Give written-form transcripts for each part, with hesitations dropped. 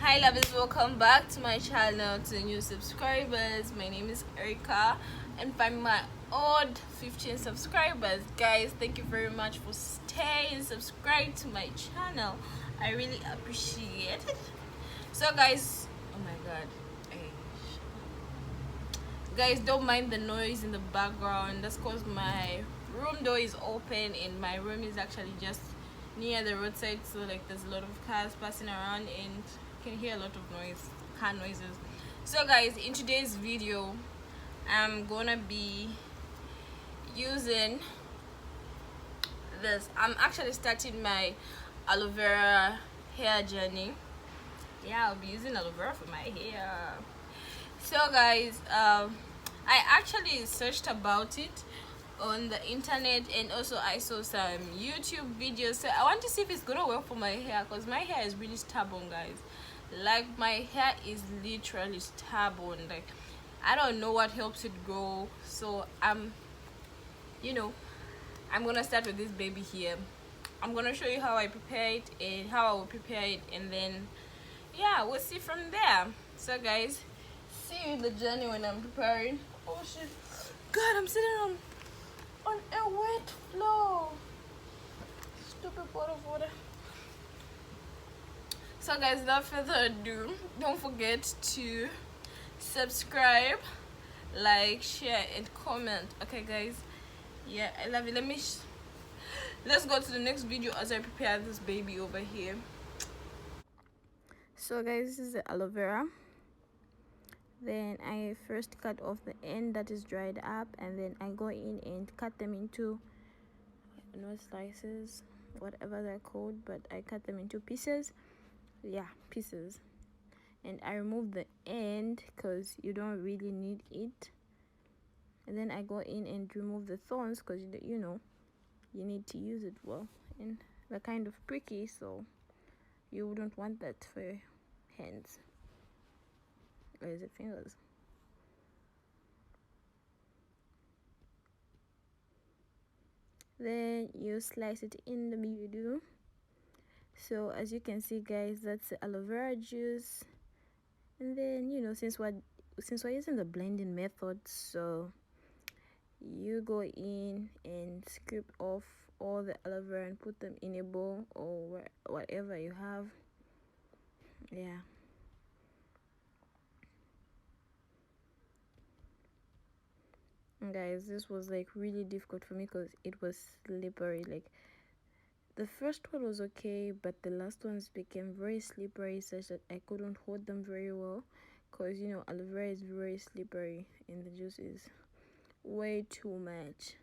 Hi lovers, welcome back to my channel. To new subscribers, my name is Erica, and by my old 15 subscribers, guys, thank you very much for staying subscribed to my channel. I really appreciate it. So guys, oh my god, guys, don't mind the noise in the background. That's because my room door is open and my room is actually just near the roadside, so like there's a lot of cars passing around and you can hear a lot of noise, car noises. So guys, in today's video I'm gonna be using this. I'm actually starting my aloe vera hair journey. Yeah, I'll be using aloe vera for my hair. So guys, I actually searched about it on the internet, and also I saw some YouTube videos. So I want to see if it's gonna work for my hair, because my hair is really stubborn, guys. Like, my hair is literally stubborn. Like, I don't know what helps it grow. So I'm gonna start with this baby here. I'm gonna show you how I prepare it and how I will prepare it, and then yeah, we'll see from there. So guys, see you in the journey when I'm preparing. Oh shit, god, I'm sitting on a wet floor. Stupid pot of water. So guys, without further ado, don't forget to subscribe, like, share and comment. Okay guys, yeah, I love you. Let's go to the next video as I prepare this baby over here. So guys, this is the aloe vera. Then I first cut off the end that is dried up, and then I go in and cut them into slices, whatever they're called, but I cut them into pieces. Yeah, pieces. And I remove the end because you don't really need it. And then I go in and remove the thorns because you need to use it well, and they're kind of pricky, so you wouldn't want that for your hands. Or is it fingers? Then you slice it in the middle. So as you can see guys, that's the aloe vera juice. And then since we're using the blending method, so you go in and scrape off all the aloe vera and put them in a bowl or whatever you have. Yeah, and guys, this was like really difficult for me because it was slippery. Like, the first one was okay, but the last ones became very slippery, such that I couldn't hold them very well, because aloe vera is very slippery and the juice is way too much.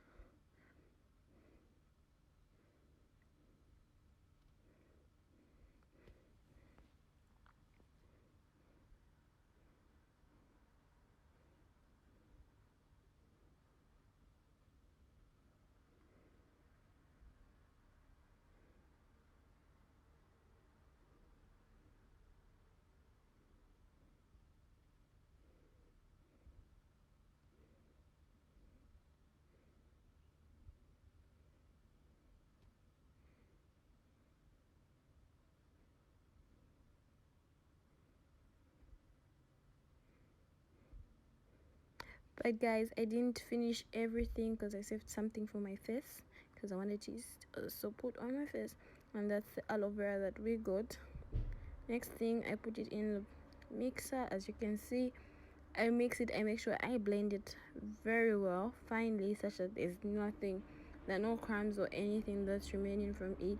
But guys, I didn't finish everything because I saved something for my face, because I wanted to also put on my face. And that's the aloe vera that we got. Next thing, I put it in the mixer. As you can see, I mix it. I make sure I blend it very well, finely, such that there are no crumbs or anything that's remaining from it.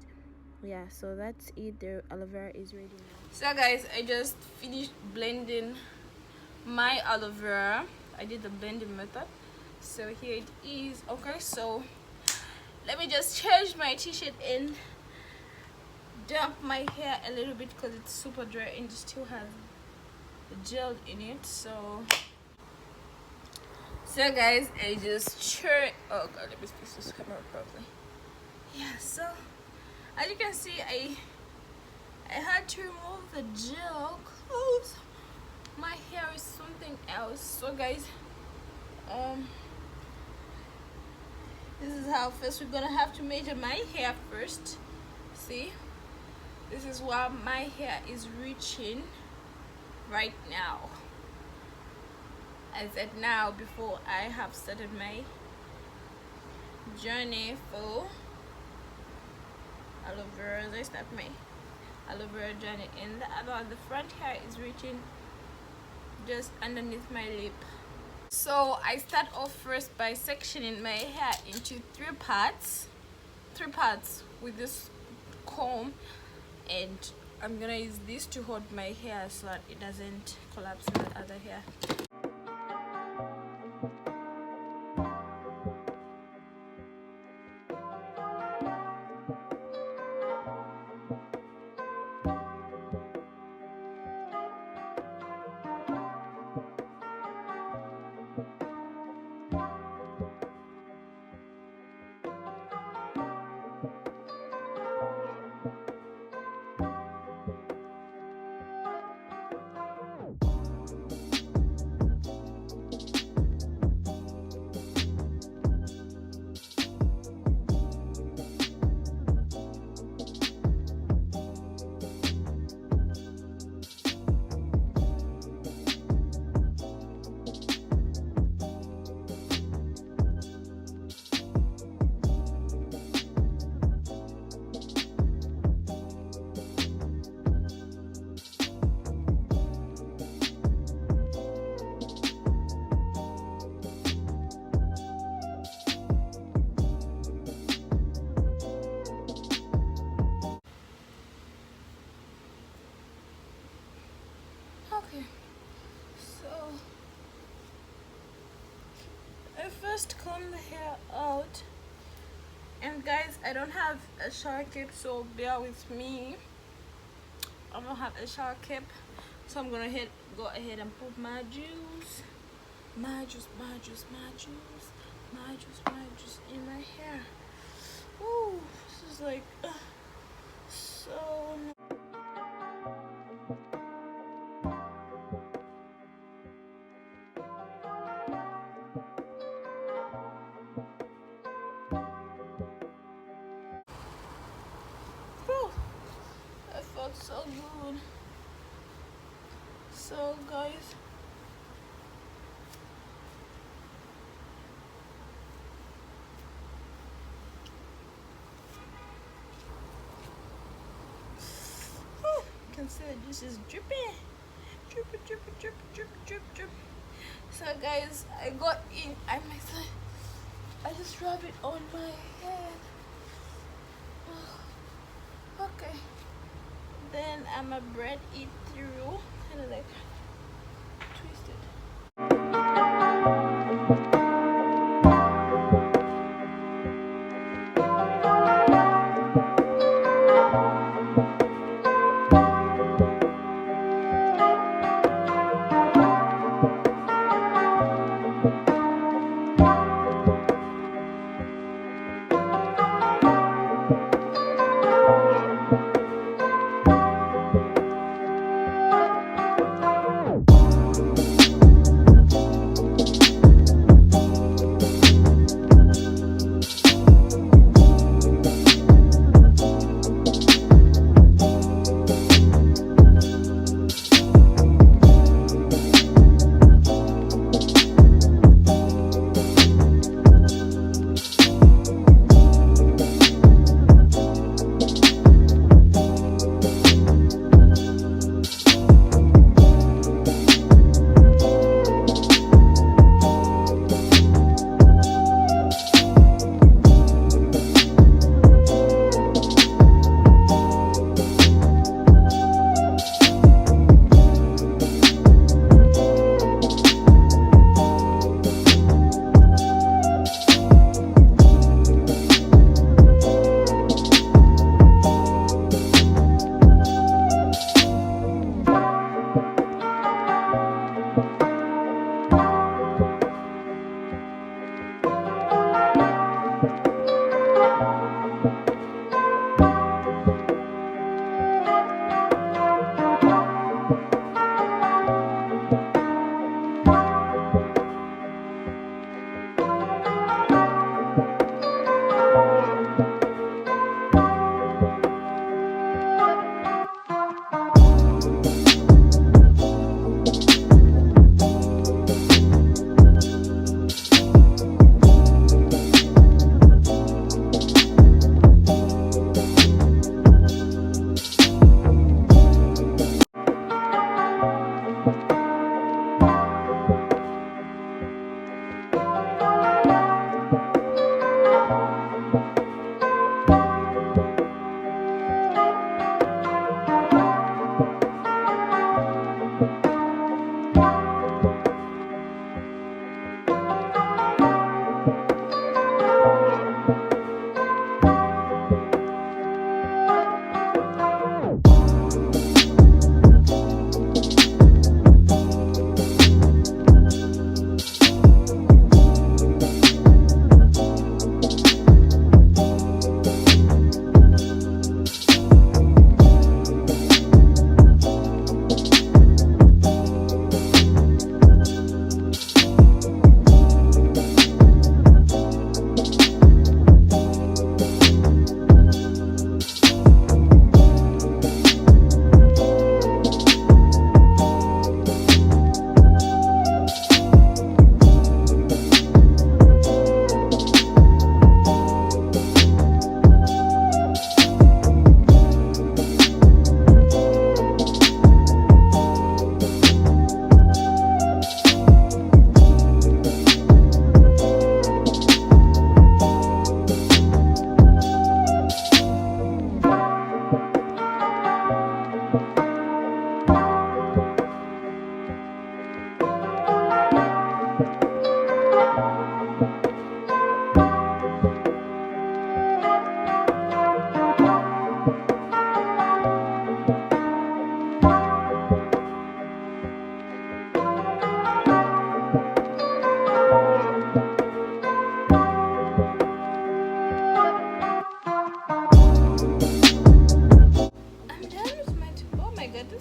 Yeah, so that's it. The aloe vera is ready now. So guys, I just finished blending my aloe vera. I did the blending method, so here it is. Okay, so let me just change my t-shirt and damp my hair a little bit because it's super dry and it still has the gel in it. So guys, I just oh god, let me fix this camera properly. Yeah, so as you can see, I had to remove the gel because my hair is something else. So guys, this is how first we're gonna have to measure my hair first. See, this is where my hair is reaching. right now. I said now before I have started my journey for aloe vera. As I start my aloe vera journey, and the front hair is reaching just underneath my lip. So I start off first by sectioning my hair into three parts with this comb, and I'm gonna use this to hold my hair so that it doesn't collapse in the other hair. Okay, so I first comb the hair out, and guys, I don't have a shower cap, so bear with me. I don't have a shower cap, so I'm gonna go ahead and put my juice in my hair. Ooh, this is like so. That felt so good. So guys, you can see that this is dripping. Drip. So guys, I got in, I just rub it on my head. Okay, then I'ma braid it through, kind of like twist it.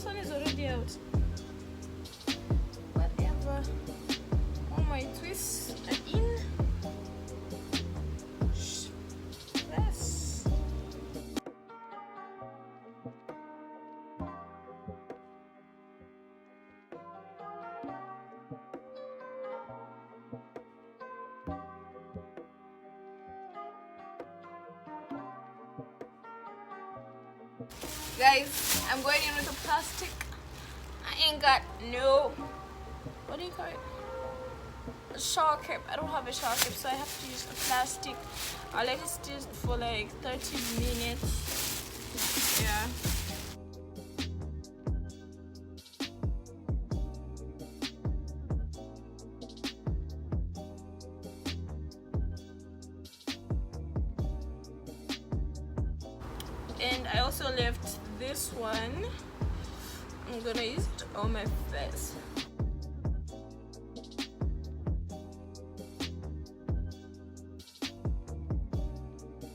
this one is already out. Whatever. All my twists are in. Yes. Guys, I'm going in with a plastic. I ain't got no, what do you call it? A shower cap. I don't have a shower cap, so I have to use a plastic. I'll let it sit for like 30 minutes. Yeah. And I also left this one. I'm gonna use it on my face.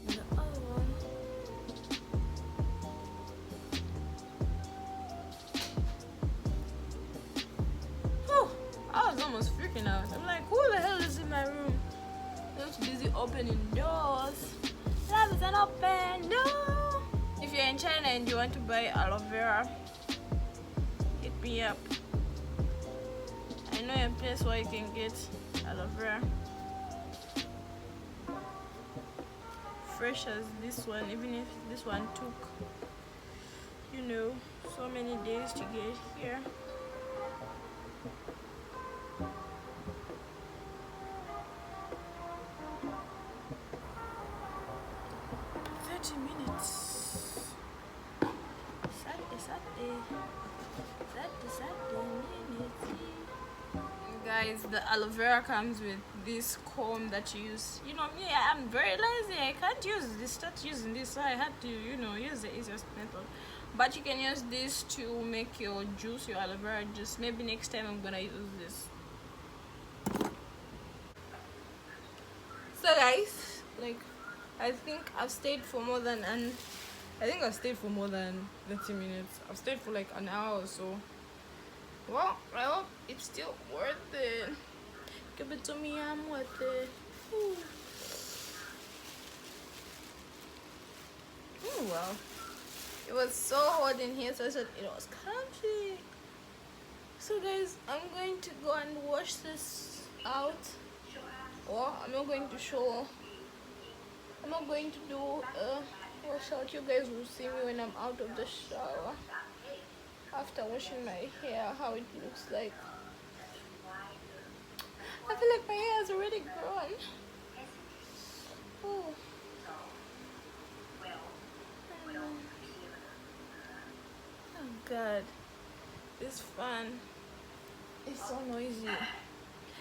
The other one. Oh, I was almost freaking out. I'm like, who the hell is in my room? I was busy opening doors. Love is an open door. If you're in China and you want to buy aloe vera, hit me up. I know a place where you can get aloe vera fresh as this one, even if this one took, you know, so many days to get here. Guys, the aloe vera comes with this comb that you use. You know me, I'm very lazy. I can't use this, start using this, so I had to, you know, use the easiest method. But you can use this to make your juice, your aloe vera juice. Maybe next time I'm gonna use this. So guys, like, I think I've stayed for more than 30 minutes. I've stayed for like an hour or so. Well, I hope it's still worth it. Give it to me, I'm worth it. Ooh. Oh well. It was so hot in here, so I said it was comfy. So guys, I'm going to go and wash this out. Or I'm not going to show. I'm not going to do a wash out. You guys will see me when I'm out of the shower. After washing my hair, how it looks like. I feel like my hair has already grown. Oh. Oh god, this fan is so noisy.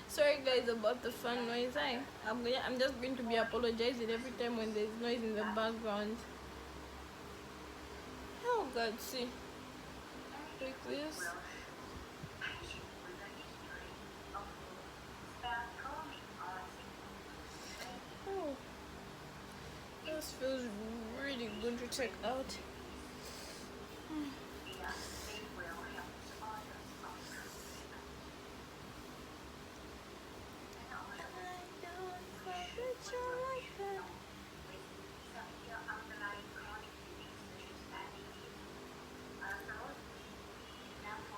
Sorry guys about the fan noise. I'm just going to be apologizing every time when there's noise in the background. Oh god, see. Like this. Oh, this feels really good to check out.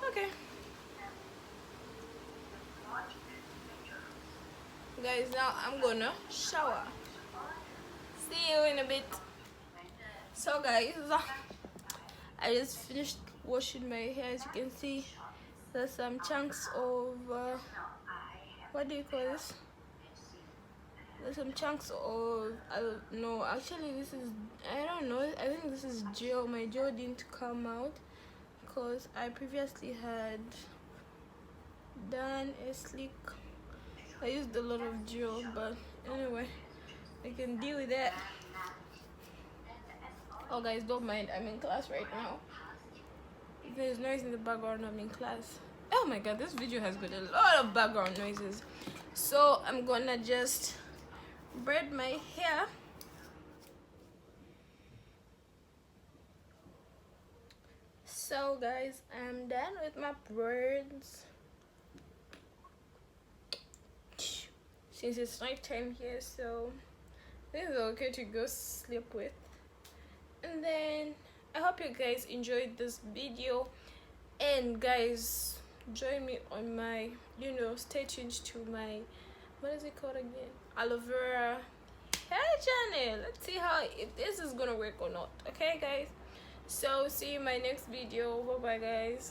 Okay. Guys, now I'm gonna shower. See you in a bit. So guys, I just finished washing my hair. As you can see, there's some chunks of what do you call this? There's some chunks of, no, actually this is, I don't know, I think this is gel. My gel didn't come out because I previously had done a slick. I used a lot of gel, but anyway, I can deal with that. Oh guys, don't mind, I'm in class right now. If there's noise in the background, I'm in class. Oh my god, this video has got a lot of background noises. So I'm gonna just braid my hair. So guys, I'm done with my braids since it's night time here, so this is okay to go sleep with. And then I hope you guys enjoyed this video, and guys, join me on my, stay tuned to my, what is it called again, aloe vera hair channel. Let's see how, if this is gonna work or not. Okay guys, so see you in my next video. Bye bye guys.